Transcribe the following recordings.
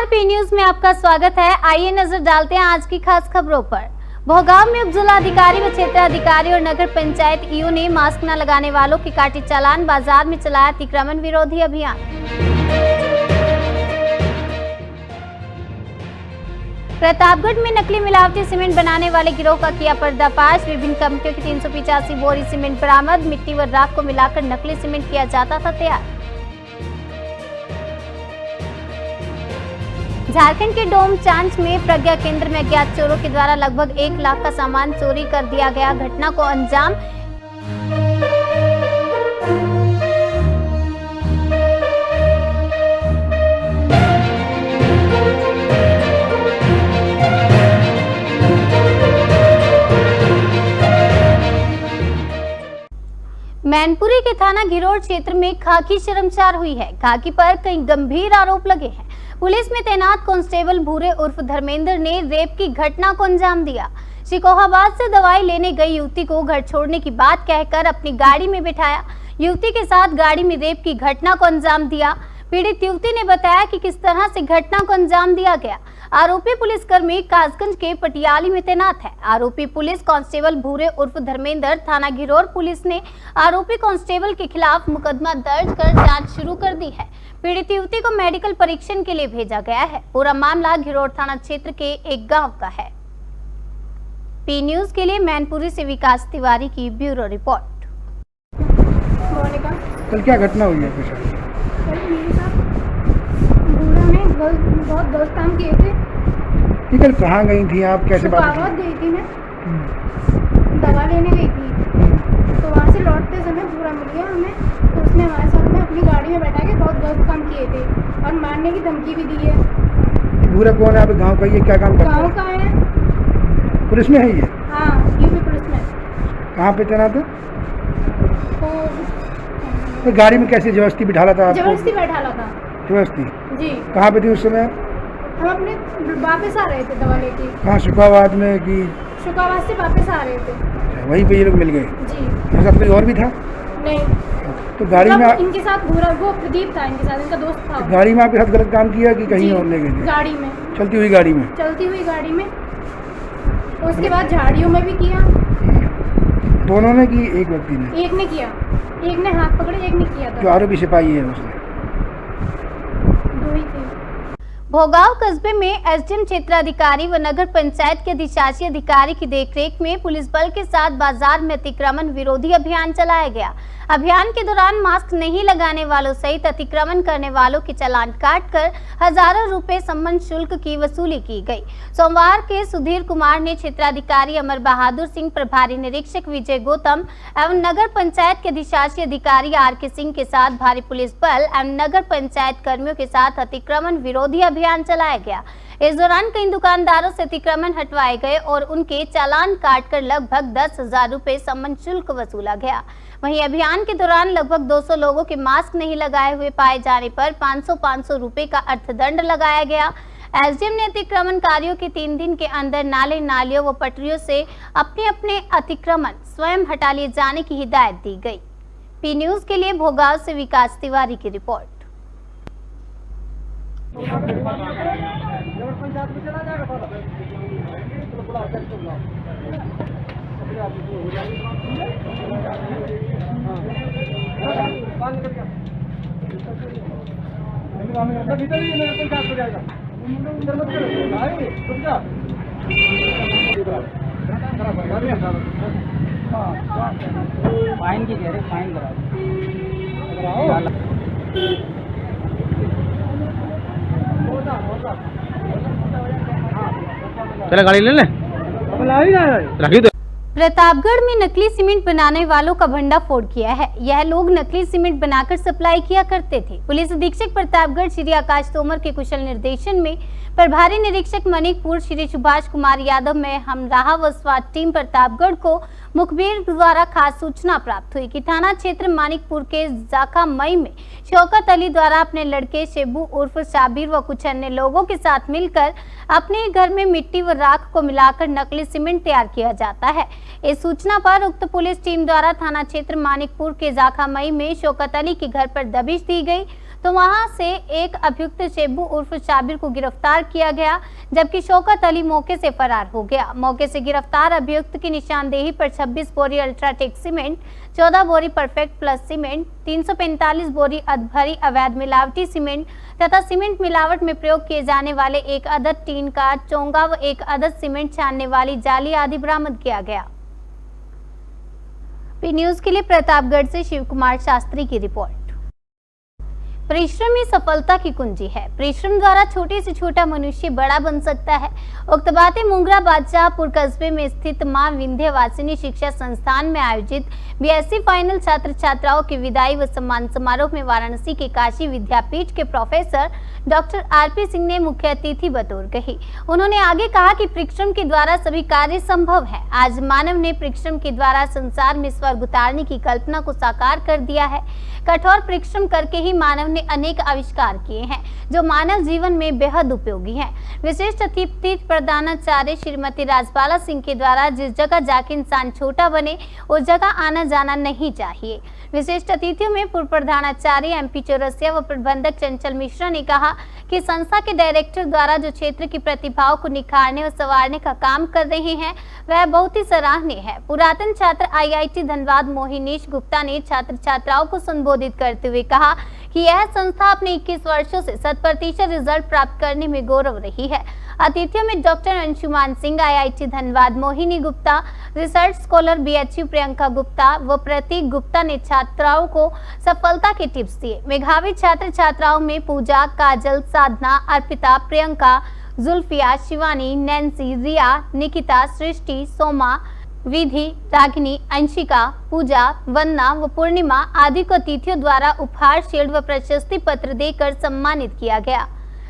नमस्कार, P news में आपका स्वागत है। आइए नजर डालते हैं आज की खास खबरों पर। भोगांव में उपजिलाधिकारी व क्षेत्राधिकारी और नगर पंचायत ईओ ने मास्क न लगाने वालों की काटी चालान। बाजार में चलाया अतिक्रमण विरोधी अभियान। प्रतापगढ़ में नकली मिलावटी सीमेंट बनाने वाले गिरोह का किया पर्दाफाश। विभिन्न कंपनियों की 385 बोरी सीमेंट बरामद। मिट्टी व राख को मिलाकर नकली सीमेंट किया जाता था तैयार। झारखंड के डोम चांच में प्रज्ञा केंद्र में अज्ञात चोरों के द्वारा लगभग 1 लाख का सामान चोरी कर दिया गया। घटना को अंजाम मैनपुरी के थाना घिरोड़ क्षेत्र में खाकी शर्मसार हुई है। खाकी पर कई गंभीर आरोप लगे हैं। पुलिस में तैनात कांस्टेबल भूरे उर्फ धर्मेंद्र ने रेप की घटना को अंजाम दिया। शिकोहाबाद से दवाई लेने गई युवती को घर छोड़ने की बात कहकर अपनी गाड़ी में बिठाया। युवती के साथ गाड़ी में रेप की घटना को अंजाम दिया। पीड़ित युवती ने बताया कि किस तरह से घटना को अंजाम दिया गया। आरोपी पुलिसकर्मी कासगंज के पटियाली में तैनात है। आरोपी पुलिस कांस्टेबल भूरे उर्फ धर्मेंद्र। थाना घिरोड़ पुलिस ने आरोपी कांस्टेबल के खिलाफ मुकदमा दर्ज कर जांच शुरू कर दी है। पीड़ित युवती को मेडिकल परीक्षण के लिए भेजा गया है। पूरा मामला घिरोड़ थाना क्षेत्र के एक गांव का है। पी न्यूज के लिए मैनपुरी से विकास तिवारी की ब्यूरो रिपोर्ट। कल क्या घटना हुई है? बहुत गलत काम किए थे। कल कहाँ गई थी आप? कैसे बात गई थी? मैं दवा लेने गई थी, तो वहाँ से लौटते समय पूरा मिल गया हमें। तो उसने हमारे साथ में अपनी गाड़ी में बैठा के बहुत गलत काम किए थे और मारने की धमकी भी दी है। पूरा कौन है? आप गांव का? ये क्या काम करता है? गांव का है। पुलिस में है ये? हाँ, यूपी पुलिस में। कहाँ पे तैनात है? तो गाड़ी में कैसे जबरदस्ती बिठाला था आपको? जबरदस्ती बैठाला था। जबरदस्ती? जी। कहाँ पे थी उस समय? हम अपने वापस आ रहे थे दवा लेके। कहाँ? शुकाबाद में कि? शुकाबाद से वापस आ रहे थे। वहीं पे ये लोग मिल गए? जी। इनके साथ कोई और भी था? नहीं। तो गाड़ी में इनके साथ वो प्रदीप था, इनके साथ इनका दोस्त था। तो गाड़ी में आपके साथ गलत काम किया कि कहीं और ले गए? गाड़ी में। चलती हुई गाड़ी में? चलती हुई गाड़ी में। उसके बाद झाड़ियों में भी किया। दोनों ने की? एक व्यक्ति ने? एक ने किया, एक ने हाथ पकड़े, एक ने किया था। जो आरोपी सिपाही है उसने? दो ही थे। भोगांव कस्बे में एसडीएम क्षेत्राधिकारी व नगर पंचायत के अधिशासी अधिकारी की देखरेख में पुलिस बल के साथ बाजार में अतिक्रमण विरोधी अभियान चलाया गया। अभियान के दौरान मास्क नहीं लगाने वालों सहित अतिक्रमण करने वालों के चालान काटकर हजारों रुपए सम्मान शुल्क की वसूली की गई। सोमवार के सुधीर कुमार ने क्षेत्राधिकारी अमर बहादुर सिंह, प्रभारी निरीक्षक विजय गौतम एवं नगर पंचायत के अधिशासी अधिकारी आर के सिंह के साथ भारी पुलिस बल एवं नगर पंचायत कर्मियों के साथ अतिक्रमण विरोधी अभियान चलाया गया। इस दौरान कई दुकानदारों से अतिक्रमण हटवाए गए और उनके चालान काटकर लगभग 10,000 रुपए सम्मान शुल्क वसूला गया। वहीं अभियान के दौरान लगभग 200 लोगों के मास्क नहीं लगाए हुए पाए जाने पर 500 रुपए का अर्थदंड लगाया गया। एसडीएम ने अतिक्रमणकारियों के 3 दिन के अंदर नाले, नालियों व पटरियों से अपने अपने अतिक्रमण स्वयं हटा लिए जाने की हिदायत दी गई। पी न्यूज के लिए भोगांव से विकास तिवारी की रिपोर्ट। फाइन की कह रहे, फाइन कराओ। चला गाड़ी ले ले, रखी दो। प्रतापगढ़ में नकली सीमेंट बनाने वालों का भंडाफोड़ किया है। यह लोग नकली सीमेंट बनाकर सप्लाई किया करते थे। पुलिस अधीक्षक प्रतापगढ़ श्री आकाश तोमर के कुशल निर्देशन में प्रभारी निरीक्षक मणिकपुर श्री सुभाष कुमार यादव में हमराह व स्वाट टीम प्रतापगढ़ को मुखबिर द्वारा खास सूचना प्राप्त हुई कि थाना क्षेत्र मानिकपुर के जाका मई में शौकत अली द्वारा अपने लड़के शेबू उर्फ शाबिर व कुछ अन्य लोगों के साथ मिलकर अपने घर में मिट्टी व राख को मिलाकर नकली सीमेंट तैयार किया जाता है। इस सूचना पर उक्त पुलिस टीम द्वारा थाना क्षेत्र मानिकपुर के जाका मई में शौकत अली के घर पर दबिश दी गई तो वहां से एक अभियुक्त चेब्बू उर्फ शाबिर को गिरफ्तार किया गया, जबकि शौकत अली मौके से फरार हो गया। मौके से गिरफ्तार अभियुक्त की निशानदेही पर 26 बोरी अल्ट्राटेक सीमेंट, 14 बोरी परफेक्ट प्लस सीमेंट, 345 बोरी अधभरी अवैध मिलावटी सीमेंट तथा सीमेंट मिलावट में प्रयोग किए जाने वाले एक अदद टीन का चोंगा व एक अदद सीमेंट छानने वाली जाली आदि बरामद किया गया। पी न्यूज के लिए प्रतापगढ़ से शिव कुमार शास्त्री की रिपोर्ट। परिश्रम ही सफलता की कुंजी है। परिश्रम द्वारा छोटे से छोटा मनुष्य बड़ा बन सकता है। उक्त बातें मुंगरा बादशाहपुर कस्बे में स्थित मां विंध्यवासिनी शिक्षा संस्थान में आयोजित बीएससी फाइनल छात्र छात्राओं के विदाई व सम्मान समारोह में वाराणसी के काशी विद्यापीठ के प्रोफेसर डॉक्टर आरपी सिंह ने मुख्य अतिथि बतौर कही। उन्होंने आगे कहा कि परिश्रम के द्वारा सभी कार्य संभव है। आज मानव ने परिश्रम के द्वारा संसार में स्वर्ग उतारने की कल्पना को साकार कर दिया है। कठोर परिश्रम करके ही मानव ने अनेक आविष्कार किए हैं जो मानव जीवन में बेहद उपयोगी हैं। विशिष्ट अतिथि प्रधानाचार्य श्रीमती राजबाला सिंह के द्वारा जिस जगह जाके इंसान छोटा बने उस जगह आना जाना नहीं चाहिए। विशिष्ट अतिथियों में पूर्व प्रधानाचार्य एमपी चौरसिया व प्रबंधक चंचल मिश्रा ने कहा कि संस्था के डायरेक्टर द्वारा जो क्षेत्र की प्रतिभाओं को निखारने और संवारने का काम कर रहे हैं वह बहुत ही सराहनीय है। पुरातन छात्र आईआईटी धनबाद मोहिनीश गुप्ता ने छात्र छात्राओं को संबोधित करते हुए कहा कि यह संस्था अपने 21 वर्षों से 100% रिजल्ट प्राप्त करने में गौरव रही है। अतिथियों में doctor Anshuman Singh IIT Dhanbad Mohini Gupta, research scholar BHU Priyanka Gupta व प्रतीक गुप्ता ने छात्राओं को सफलता के टिप्स दिए। मेधावी छात्र छात्राओं में पूजा, काजल, साधना, अर्पिता, प्रियंका, जुल्फिया, शिवानी, नैन्सी, रिया, निकिता, सृष्टि, सोमा, विधि, रागिनी, अंशिका, पूजा, वंदना व पूर्णिमा आदि को अतिथियों द्वारा उपहार शील्ड व प्रशस्ति पत्र देकर सम्मानित किया गया।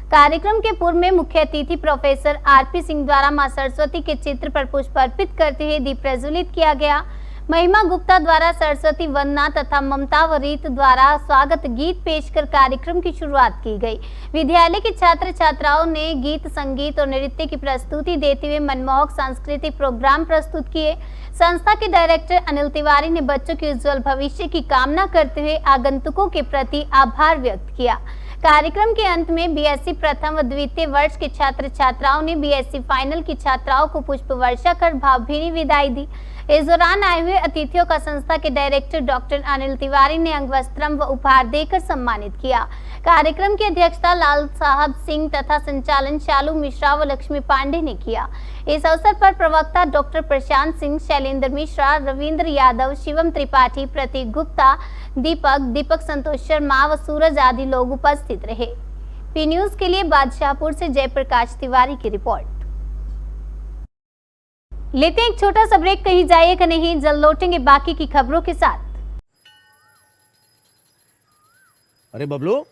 कार्यक्रम के पूर्व में मुख्य अतिथि प्रोफेसर आरपी सिंह द्वारा मां सरस्वती के चित्र पर पुष्प अर्पित करते हुए दीप प्रज्वलित किया गया। महिमा गुप्ता द्वारा सरस्वती वंदना तथा ममता व रीत द्वारा स्वागत गीत पेश कर कार्यक्रम की शुरुआत की गई। विद्यालय के छात्र छात्राओं ने गीत, संगीत और नृत्य की प्रस्तुति देते हुए मनमोहक सांस्कृतिक प्रोग्राम प्रस्तुत किए। संस्था के डायरेक्टर अनिल तिवारी ने बच्चों के उज्जवल भविष्य की कामना करते हुए आगंतुकों के प्रति आभार व्यक्त किया। कार्यक्रम के अंत में बीएससी प्रथम व द्वितीय वर्ष के छात्र छात्राओं ने बीएससी फाइनल की छात्राओं को पुष्प वर्षा कर भावभीनी विदाई दी। इस दौरान आए हुए अतिथियों का संस्था के डायरेक्टर डॉक्टर अनिल तिवारी ने अंगवस्त्रम व उपहार देकर सम्मानित किया। कार्यक्रम की अध्यक्षता लाल साहब सिंह तथा संचालन शालू मिश्रा व लक्ष्मी पांडे ने किया। इस अवसर पर प्रवक्ता डॉक्टर प्रशांत सिंह, शैलेंद्र मिश्रा, रविंद्र यादव, शिवम त्रिपाठी, प्रतीक गुप्ता, दीपक संतोष शर्मा व सूरज आदि लोग उपस्थित रहे। पी न्यूज के लिए बादशाहपुर से जयप्रकाश तिवारी की रिपोर्ट। लेते हैं एक छोटा सा ब्रेक, कहीं जाइएगा नहीं, जल्द लौटेंगे बाकी की खबरों के साथ। अरे बबलू,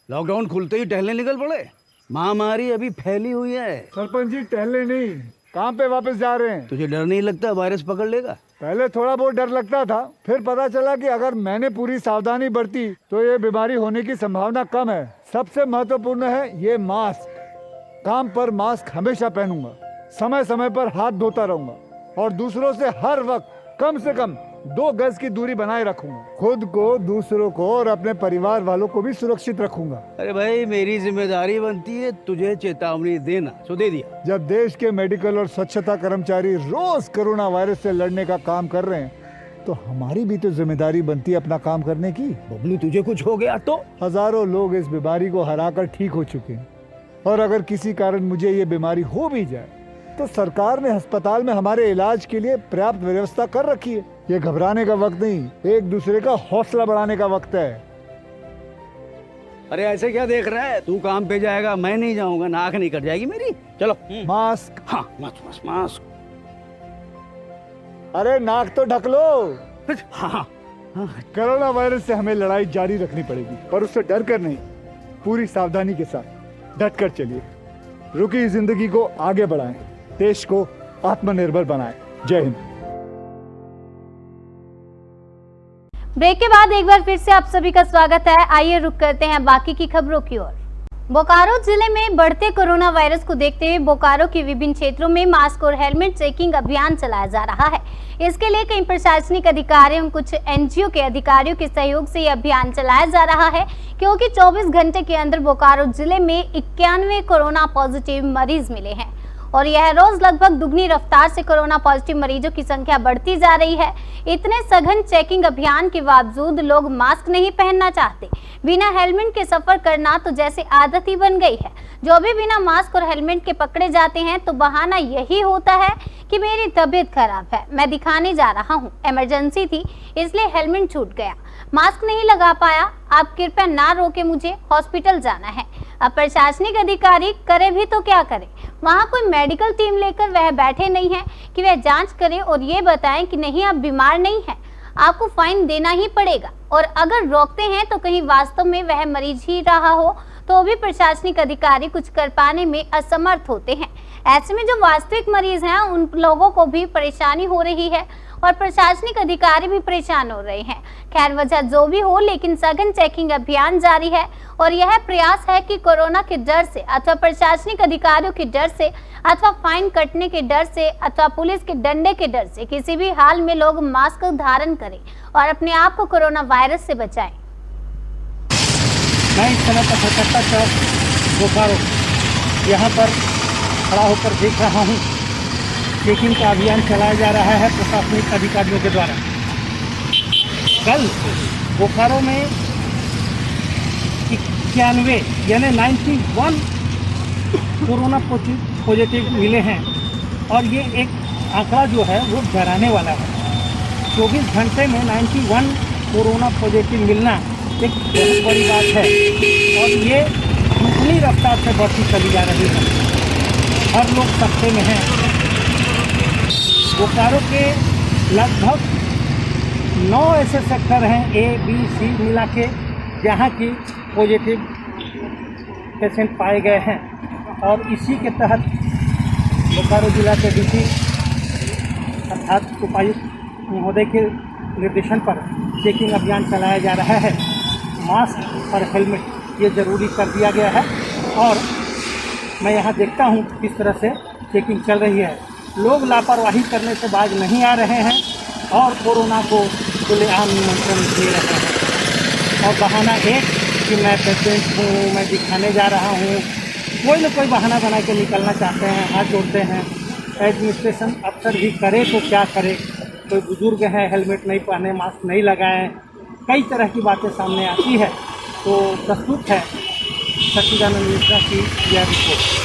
लॉकडाउन खुलते ही टहलने निकल पड़े। महामारी अभी फैली हुई है। सरपंच जी टहलने नहीं, काम पे वापस जा रहे हैं। तुझे डर नहीं लगता वायरस पकड़ लेगा? पहले थोड़ा बहुत डर लगता था, फिर पता चला कि अगर मैंने पूरी सावधानी बरती तो ये बीमारी होने की संभावना कम है। सबसे महत्वपूर्ण है ये मास्क। काम पर मास्क हमेशा पहनूंगा, समय समय पर हाथ धोता रहूंगा और दूसरों से हर वक्त कम से कम 2 गज की दूरी बनाए रखूंगा। खुद को, दूसरों को और अपने परिवार वालों को भी सुरक्षित रखूंगा। अरे भाई, मेरी जिम्मेदारी बनती है तुझे चेतावनी देना, तो दे दिया। जब देश के मेडिकल और स्वच्छता कर्मचारी रोज कोरोना वायरस से लड़ने का काम कर रहे हैं तो हमारी भी तो जिम्मेदारी बनती है अपना काम करने की। बबलू, तुझे कुछ हो गया तो? हजारों लोग इस बीमारी को हराकर ठीक हो चुके हैं और अगर किसी कारण मुझे ये बीमारी हो भी जाए तो सरकार ने अस्पताल में हमारे इलाज के लिए पर्याप्त व्यवस्था कर रखी है। ये घबराने का वक्त नहीं, एक दूसरे का हौसला बढ़ाने का वक्त है। अरे ऐसे क्या देख रहा है? तू काम पे जाएगा, मैं नहीं जाऊंगा, नाक नहीं कट जाएगी मेरी। चलो। मास्क। हाँ, मास्क मास्क। अरे नाक तो ढक लो। हाँ। कोरोना वायरस से हमें लड़ाई जारी रखनी पड़ेगी, पर उससे डर कर नहीं, पूरी सावधानी के साथ डट कर चलिए। रुकी जिंदगी को आगे बढ़ाएं, देश को आत्मनिर्भर बनाएं। जय हिंद। ब्रेक के बाद एक बार फिर से आप सभी का स्वागत है। आइए रुक करते हैं बाकी की खबरों की ओर। बोकारो जिले में बढ़ते कोरोना वायरस को देखते हुए बोकारो के विभिन्न क्षेत्रों में मास्क और हेलमेट चेकिंग अभियान चलाया जा रहा है। इसके लिए कई प्रशासनिक अधिकारियों कुछ एनजीओ के अधिकारियों के सहयोग से यह अभियान चलाया जा रहा है, क्योंकि 24 घंटे के अंदर बोकारो जिले में 91 कोरोना पॉजिटिव मरीज मिले हैं और यह रोज लगभग दुगनी रफ्तार से कोरोना पॉजिटिव मरीजों की संख्या बढ़ती जा रही है। इतने सघन चेकिंग अभियान के बावजूद लोग मास्क नहीं पहनना चाहते। बिना हेलमेट के सफर करना तो जैसे आदत ही बन गई है। जो भी बिना मास्क और हेलमेट के पकड़े जाते हैं तो बहाना यही होता है कि मेरी तबीयत खराब है, मैं दिखाने जा रहा हूँ, इमरजेंसी थी इसलिए हेलमेट छूट गया, मास्क नहीं लगा पाया, आप कृपया ना रोके, मुझे हॉस्पिटल जाना है। अब प्रशासनिक अधिकारी करे भी तो क्या करे, वहाँ कोई मेडिकल टीम लेकर वह बैठे नहीं है कि वह जांच करे और ये बताएं कि नहीं आप बीमार नहीं हैं, आपको फाइन देना ही पड़ेगा। और अगर रोकते हैं तो कहीं वास्तव में वह मरीज ही रहा हो तो भी प्रशासनिक अधिकारी कुछ कर पाने में असमर्थ होते हैं। ऐसे में जो वास्तविक मरीज हैं उन लोगों को भी परेशानी हो रही है और प्रशासनिक अधिकारी भी परेशान हो रहे हैं। खैर वजह जो भी हो, लेकिन सघन चेकिंग अभियान जारी है और यह प्रयास है कि कोरोना के डर से अथवा प्रशासनिक अधिकारियों के डर से अथवा फाइन कटने के डर से अथवा पुलिस के डंडे के डर से किसी भी हाल में लोग मास्क धारण करें और अपने आप को कोरोना वायरस से बचाएं। मैं इस समय पचहत्तर चौक बोकारो यहाँ पर खड़ा होकर देख रहा हूँ। चेकिंग का अभियान चलाया जा रहा है प्रशासनिक अधिकारियों के द्वारा। कल बोकारो में 91 यानी 91 कोरोना पॉजिटिव मिले हैं और ये एक आंकड़ा जो है वो डराने वाला है। 24 घंटे में 91 कोरोना पॉजिटिव मिलना एक बहुत बड़ी बात है और ये दुगनी रफ्तार से बढ़ती चली जा रही है। हर लोग सकते में हैं। बोकारो के लगभग 9 ऐसे सेक्टर हैं A, B, C मिला के जहाँ की पॉजिटिव पेशेंट पाए गए हैं और इसी के तहत बोकारो जिला के डीसी अर्थात उपायुक्त महोदय के निर्देशन पर चेकिंग अभियान चलाया जा रहा है। मास्क और हेलमेट ये ज़रूरी कर दिया गया है और मैं यहाँ देखता हूँ किस तरह से चेकिंग चल रही है। लोग लापरवाही करने से बाज नहीं आ रहे हैं और कोरोना को खुलेआम निमंत्रण दे रहे हैं और बहाना एक कि मैं पेशेंट हूँ, मैं दिखाने जा रहा हूँ, कोई न कोई बहाना बना के निकलना चाहते हैं, हाथ जोड़ते हैं। एडमिनिस्ट्रेशन अफसर भी करे तो क्या करे, कोई बुजुर्ग हैं हेलमेट नहीं पहने, मास्क नहीं लगाएं, कई तरह की बातें सामने आती है। तो प्रस्तुत है सच्चिदानंद मिश्रा की यह रिपोर्ट।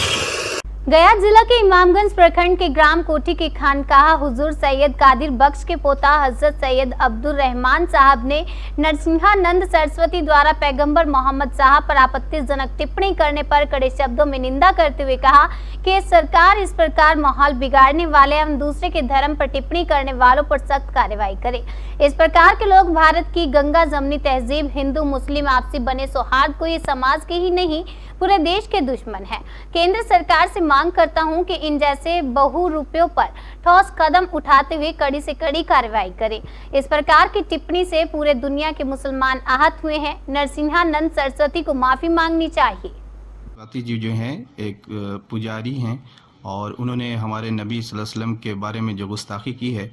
गया जिला के इमामगंज प्रखंड के ग्राम कोठी के खानकाह हुजूर सैयद कादिर बख्श के पोता हजरत सैयद अब्दुल रहमान साहब ने नरसिंहानंद सरस्वती द्वारा पैगंबर मोहम्मद साहब पर आपत्तिजनक टिप्पणी करने पर कड़े शब्दों में निंदा करते हुए कहा कि सरकार इस प्रकार माहौल बिगाड़ने वाले एवं दूसरे के धर्म पर टिप्पणी करने वालों पर सख्त कार्रवाई करे। इस प्रकार के लोग भारत की गंगा जमनी तहजीब, हिंदू मुस्लिम आपसी बने सौहार्द को ये समाज के ही नहीं पूरे देश के दुश्मन है। केंद्र सरकार से मांग करता हूं कि इन जैसे बहुरूपियों पर ठोस कदम उठाते हुए कड़ी से कड़ी कार्रवाई करें। इस प्रकार की टिप्पणी से पूरे दुनिया के मुसलमान आहत हुए हैं। नरसिंहानंद सरस्वती को माफी मांगनी चाहिए। सरस्वती जी जो हैं एक पुजारी हैं और उन्होंने हमारे नबी सल्लल्लाहु अलैहि वसल्लम के बारे में जो गुस्ताखी की है,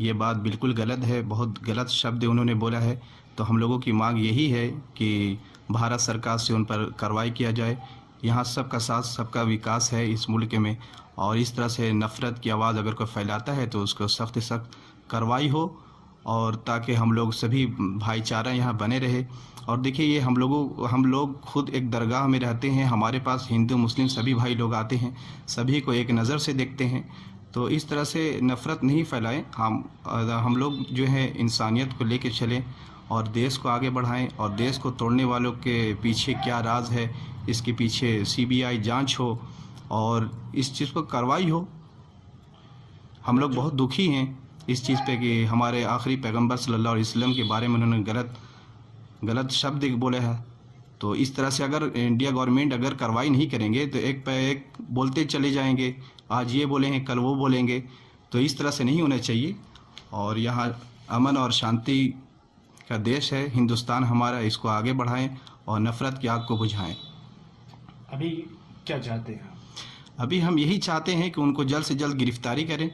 ये बात बिल्कुल गलत है, बहुत गलत शब्द उन्होंने बोला है। तो हम लोगों की मांग यही है कि भारत सरकार से उन पर कार्रवाई किया जाए। यहाँ सबका साथ सबका विकास है इस मुल्क में और इस तरह से नफ़रत की आवाज़ अगर कोई फैलाता है तो उसको सख्त से सख्त कार्रवाई हो और ताकि हम लोग सभी भाईचारा यहाँ बने रहे। और देखिए ये हम लोग खुद एक दरगाह में रहते हैं, हमारे पास हिंदू मुस्लिम सभी भाई लोग आते हैं, सभी को एक नज़र से देखते हैं। तो इस तरह से नफ़रत नहीं फैलाएं। हम लोग जो है इंसानियत को लेके चलें और देश को आगे बढ़ाएं और देश को तोड़ने वालों के पीछे क्या राज है, इसके पीछे CBI जांच हो और इस चीज़ पर कार्रवाई हो। हम लोग बहुत दुखी हैं इस चीज़ पे कि हमारे आखिरी पैगंबर सल्लल्लाहु अलैहि वसल्लम के बारे में उन्होंने गलत शब्द बोले हैं। तो इस तरह से अगर इंडिया गवर्नमेंट अगर कार्रवाई नहीं करेंगे तो एक पे एक बोलते चले जाएंगे, आज ये बोलेंगे कल वो बोलेंगे। तो इस तरह से नहीं होना चाहिए और यहाँ अमन और शांति का देश है हिंदुस्तान हमारा, इसको आगे बढ़ाएं और नफ़रत की आग को बुझाएं। अभी क्या चाहते हैं? अभी हम यही चाहते हैं कि उनको जल्द से जल्द गिरफ्तारी करें,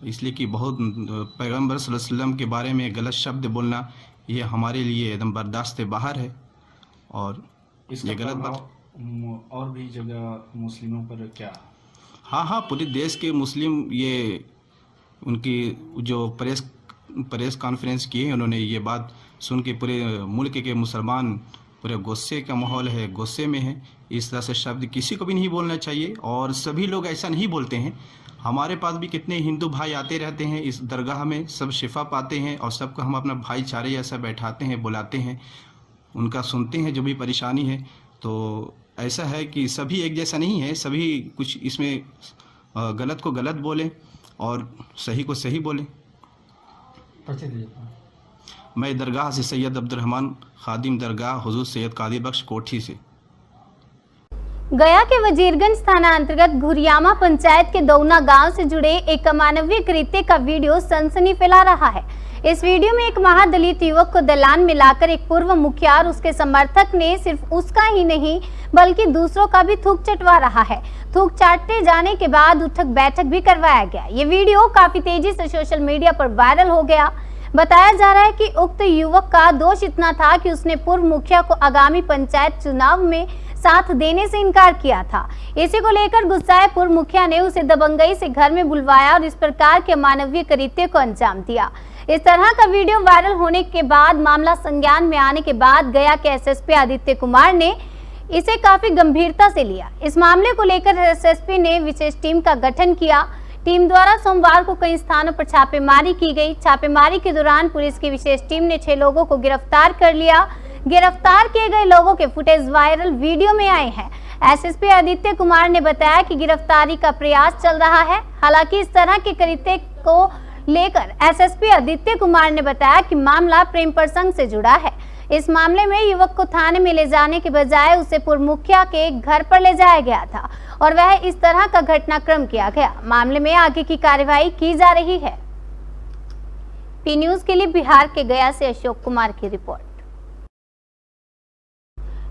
इसलिए कि बहुत पैगंबर सल्लल्लाहु अलैहि वसल्लम के बारे में गलत शब्द बोलना ये हमारे लिए एकदम बर्दाश्त से बाहर है और इसका ये गलत बात। प्रभाव और भी जगह मुस्लिमों पर क्या? हाँ, पूरे देश के मुस्लिम ये उनकी जो प्रेस कॉन्फ्रेंस की है, उन्होंने ये बात सुन के पूरे मुल्क के मुसलमान पूरे गुस्से का माहौल है, गुस्से में है। इस तरह से शब्द किसी को भी नहीं बोलना चाहिए और सभी लोग ऐसा नहीं बोलते हैं। हमारे पास भी कितने हिंदू भाई आते रहते हैं इस दरगाह में, सब शिफा पाते हैं और सबको हम अपना भाईचारे जैसा बैठाते हैं, बुलाते हैं, उनका सुनते हैं जो भी परेशानी है। तो ऐसा है कि सभी एक जैसा नहीं है, सभी कुछ इसमें गलत को गलत बोलें और सही को सही बोलें। मैं दरगाह से सैयद अब्दुल रहमान, खादिम दरगाह हुजूर सैयद कादिर बख्श कोठी से। गया के वजीरगंज थाना अंतर्गत घुरियामा पंचायत के दौना गांव से जुड़े एक अमानवीय कृत्य का वीडियो सनसनी फैला रहा है। इस वीडियो में एक महादलित युवक को दलान में लाकर एक पूर्व मुखिया और उसके समर्थक ने सिर्फ उसका ही नहीं बल्कि दूसरों का भी थूक चटवा रहा है। थूक चाटते जाने के बाद उठक बैठक भी करवाया गया। ये वीडियो काफी तेजी से सोशल मीडिया पर वायरल हो गया। बताया जा रहा है कि उक्त युवक का दोष इतना था कि उसने पूर्व मुखिया को आगामी पंचायत चुनाव में साथ देने से इनकार किया था। इसी को लेकर गुस्साए पूर्व मुखिया ने उसे दबंगई से घर में बुलवाया और इस प्रकार के मानवीय कृत्य को अंजाम दिया। इस तरह का वीडियो वायरल होने के बाद मामला संज्ञान में आने के बाद गया के एसएसपी आदित्य कुमार ने इसे काफी गंभीरता से लिया। इस मामले को लेकर एसएसपी ने विशेष टीम का गठन किया। टीम द्वारा सोमवार को कई स्थानों पर छापेमारी की गई। छापेमारी के दौरान पुलिस की विशेष टीम ने 6 लोगों को गिरफ्तार कर लिया। गिरफ्तार किए गए लोगों के फुटेज वायरल वीडियो में आए हैं। एसएसपी आदित्य कुमार ने बताया कि गिरफ्तारी का प्रयास चल रहा है। हालांकि इस तरह के कृत्य को लेकर एसएसपी आदित्य कुमार ने बताया कि मामला प्रेम प्रसंग से जुड़ा है। इस मामले में युवक को थाने में ले जाने के बजाय उसे पूर्व मुखिया के घर पर ले जाया गया था और वह इस तरह का घटनाक्रम किया गया। मामले में आगे की कार्रवाई की जा रही है। पी न्यूज के लिए बिहार के गया से अशोक कुमार की रिपोर्ट।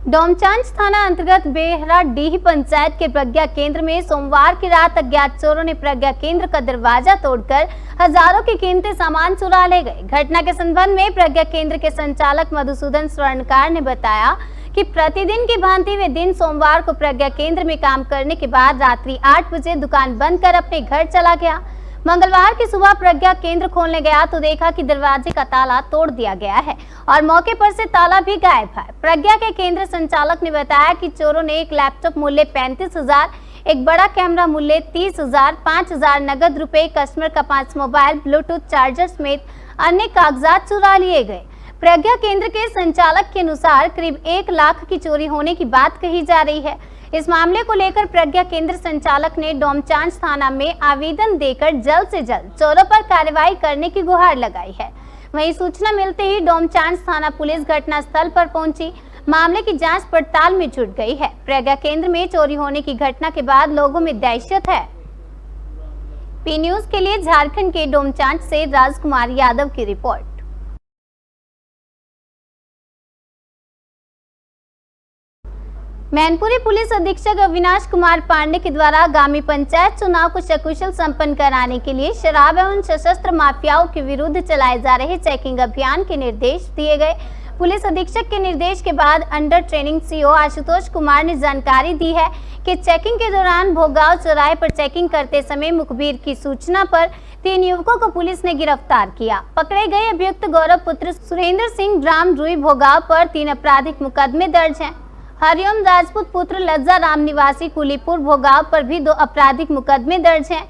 डोमचांच थाना अंतर्गत बेहरा डीह पंचायत के प्रज्ञा केंद्र में सोमवार की रात अज्ञात चोरों ने प्रज्ञा केंद्र का दरवाजा तोड़कर हजारों के कीमती सामान चुरा ले गए। घटना के संबंध में प्रज्ञा केंद्र के संचालक मधुसूदन स्वर्णकार ने बताया कि प्रतिदिन की भांति वे दिन सोमवार को प्रज्ञा केंद्र में काम करने के बाद रात्रि 8 बजे दुकान बंद कर अपने घर चला गया। मंगलवार की सुबह प्रज्ञा केंद्र खोलने गया तो देखा कि दरवाजे का ताला तोड़ दिया गया है और मौके पर से ताला भी गायब है। प्रज्ञा के केंद्र संचालक ने बताया कि चोरों ने एक लैपटॉप मूल्य 35,000, एक बड़ा कैमरा मूल्य 30,000, 5,000 नगद रुपए, कस्टमर का 5 मोबाइल, ब्लूटूथ चार्जर समेत अन्य कागजात चुरा लिए गए। प्रज्ञा केंद्र के संचालक के अनुसार करीब 1 लाख की चोरी होने की बात कही जा रही है। इस मामले को लेकर प्रज्ञा केंद्र संचालक ने डोमचांच थाना में आवेदन देकर जल्द से जल्द चोरों पर कार्रवाई करने की गुहार लगाई है। वहीं सूचना मिलते ही डोमचांच थाना पुलिस घटनास्थल पर पहुंची, मामले की जांच पड़ताल में जुट गई है। प्रज्ञा केंद्र में चोरी होने की घटना के बाद लोगों में दहशत है। पी न्यूज के लिए झारखंड के डोमचांच से राजकुमार यादव की रिपोर्ट। मैनपुरी पुलिस अधीक्षक अविनाश कुमार पांडे के द्वारा आगामी पंचायत चुनाव को सकुशल संपन्न कराने के लिए शराब एवं सशस्त्र माफियाओं के विरुद्ध चलाए जा रहे चेकिंग अभियान के निर्देश दिए गए। पुलिस अधीक्षक के निर्देश के बाद under training CO Ashutosh Kumar ने जानकारी दी है कि चेकिंग के दौरान भोगांव चौराहे पर चेकिंग करते समय मुखबिर की सूचना पर 3 युवकों को पुलिस ने गिरफ्तार किया। पकड़े गए अभियुक्त गौरव पुत्र सुरेंद्र सिंह ग्राम रुई भोगांव पर 3 आपराधिक मुकदमे दर्ज हैं। हरिओम राजपूत पुत्र लज्जा राम निवासी कुलीपुर भोगांव पर भी 2 आपराधिक मुकदमे दर्ज हैं।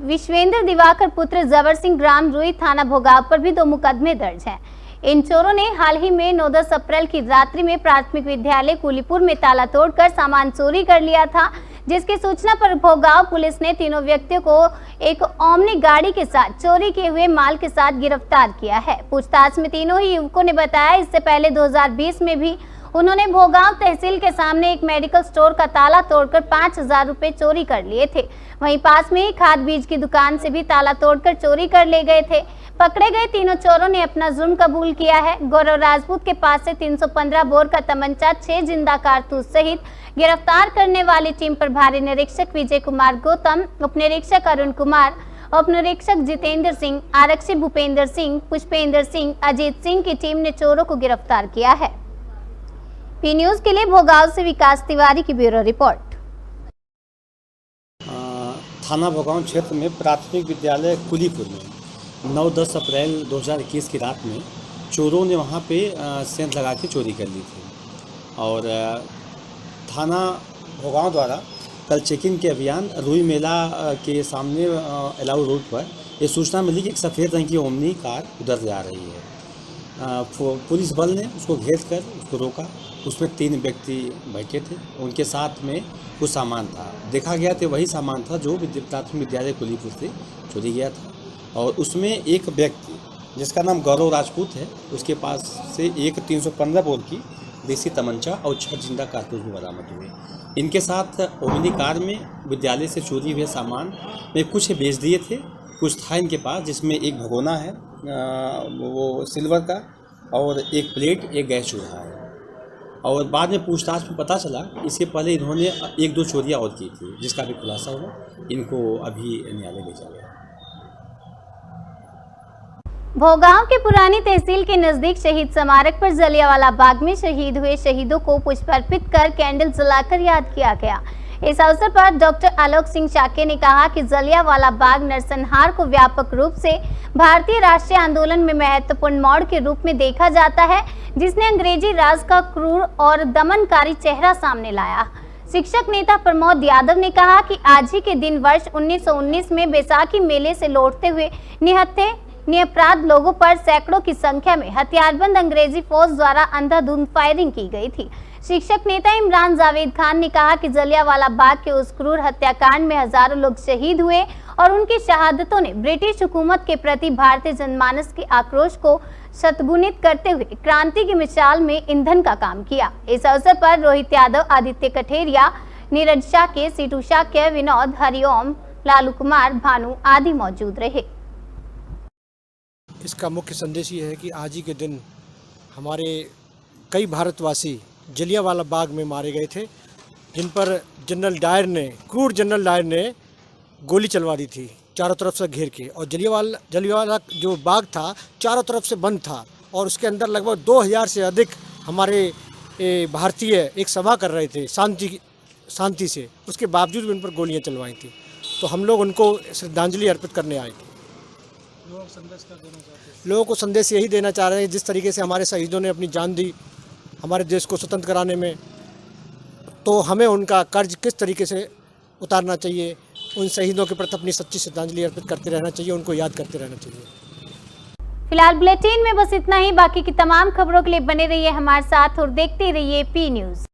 विश्वेंद्र दिवाकर पुत्र जवर सिंह ग्राम रुई थाना भोगांव पर भी 2 मुकदमे दर्ज हैं। इन चोरों ने हाल ही में 9-10 अप्रैल की रात्रि में प्राथमिक विद्यालय कुलीपुर में ताला तोड़कर सामान चोरी कर लिया था, जिसकी सूचना पर भोगांव पुलिस ने तीनों व्यक्तियों को एक ओमनी गाड़ी के साथ चोरी किए हुए माल के साथ गिरफ्तार किया है। पूछताछ में तीनों ही युवकों ने बताया इससे पहले 2020 में भी उन्होंने भोगांव तहसील के सामने एक मेडिकल स्टोर का ताला तोड़कर 5,000 रुपए चोरी कर लिए थे। वहीं पास में ही खाद बीज की दुकान से भी ताला तोड़कर चोरी कर ले गए थे। पकड़े गए तीनों चोरों ने अपना जुर्म कबूल किया है। गौरव राजपूत के पास से 315 बोर का तमंचा, 6 जिंदा कारतूस सहित गिरफ्तार करने वाली टीम प्रभारी निरीक्षक विजय कुमार गौतम, उप निरीक्षक अरुण कुमार, उप निरीक्षक जितेंद्र सिंह, आरक्षी भूपेंद्र सिंह, पुष्पेंद्र सिंह, अजीत सिंह की टीम ने चोरों को गिरफ्तार किया है। पी न्यूज के लिए भोगांव से विकास तिवारी की ब्यूरो रिपोर्ट। थाना भोगांव क्षेत्र में प्राथमिक विद्यालय कुलीपुर में 9-10 अप्रैल 2021 की रात में चोरों ने वहां पे सेंध लगा के चोरी कर ली थी और थाना भोगांव द्वारा कल चेकिंग के अभियान रूई मेला के सामने एलाऊ रोड पर ये सूचना मिली कि एक सफ़ेद रंग की ओमनी कार उधर जा रही है। पुलिस बल ने उसको घेर कर उसको रोका। उसमें 3 व्यक्ति बैठे थे, उनके साथ में कुछ सामान था। देखा गया तो वही सामान था जो प्राथमिक विद्यालय कुलीपुर से चोरी गया था और उसमें एक व्यक्ति जिसका नाम गौरव राजपूत है, उसके पास से एक 315 बोर की देसी तमंचा और 6 जिंदा कारतूस भी बरामद हुए। इनके साथ ओमनी कार में विद्यालय से चोरी हुए सामान में कुछ बेच दिए थे, कुछ था इनके पास जिसमें एक भगोना है वो सिल्वर का और एक प्लेट, एक गैस चूल्हा है। और बाद में पूछताछ में पता चला इसके पहले इन्होंने 1-2 चोरियां और की थी जिसका भी खुलासा हुआ। इनको अभी न्यायालय भेजा गया। भोगांव के पुरानी तहसील के नजदीक शहीद स्मारक पर जलियांवाला बाग में शहीद हुए शहीदों को पुष्प अर्पित कर कैंडल जलाकर याद किया गया। इस अवसर पर डॉक्टर आलोक सिंह चाके ने कहा कि जलियांवाला बाग नरसंहार को व्यापक रूप से भारतीय राष्ट्रीय आंदोलन में महत्वपूर्ण मोड़ के रूप में देखा जाता है, जिसने अंग्रेजी राज का क्रूर और दमनकारी चेहरा सामने लाया। शिक्षक नेता प्रमोद यादव ने कहा कि आज ही के दिन वर्ष 1919 में बैसाखी मेले से लौटते हुए निरपराध लोगों पर सैकड़ों की संख्या में हथियारबंद अंग्रेजी फौज द्वारा अंधाधुंध फायरिंग की गई थी। शिक्षक नेता इमरान जावेद खान ने कहा कि जलियांवाला बाग के उस क्रूर हत्याकांड में हजारों लोग शहीद हुए और उनकी शहादतों ने ब्रिटिश हुकूमत के प्रति भारतीय जनमानस के आक्रोश को शतगुणित करते हुए क्रांति की मिसाल में ईंधन का काम किया। इस अवसर पर रोहित यादव, आदित्य कठेरिया, नीरज शाक्य, सीटू शाक्य, विनोद, हरिओम, लालू कुमार, भानु आदि मौजूद रहे। इसका मुख्य संदेश ये है कि आज ही के दिन हमारे कई भारतवासी जलियांवाला बाग में मारे गए थे, जिन पर क्रूर जनरल डायर ने गोली चलवा दी थी चारों तरफ से घेर के। और जलियांवाला जो बाग था चारों तरफ से बंद था और उसके अंदर लगभग 2000 से अधिक हमारे भारतीय एक सभा कर रहे थे शांति से। उसके बावजूद भी उन पर गोलियां चलवाई थी। तो हम लोग उनको श्रद्धांजलि अर्पित करने आए थे। लोगों को संदेश यही देना चाह रहे हैं, जिस तरीके से हमारे शहीदों ने अपनी जान दी हमारे देश को स्वतंत्र कराने में, तो हमें उनका कर्ज किस तरीके से उतारना चाहिए। उन शहीदों के प्रति अपनी सच्ची श्रद्धांजलि अर्पित करते रहना चाहिए, उनको याद करते रहना चाहिए। फिलहाल बुलेटिन में बस इतना ही। बाकी की तमाम खबरों के लिए बने रहिए हमारे साथ और देखते रहिए पी न्यूज।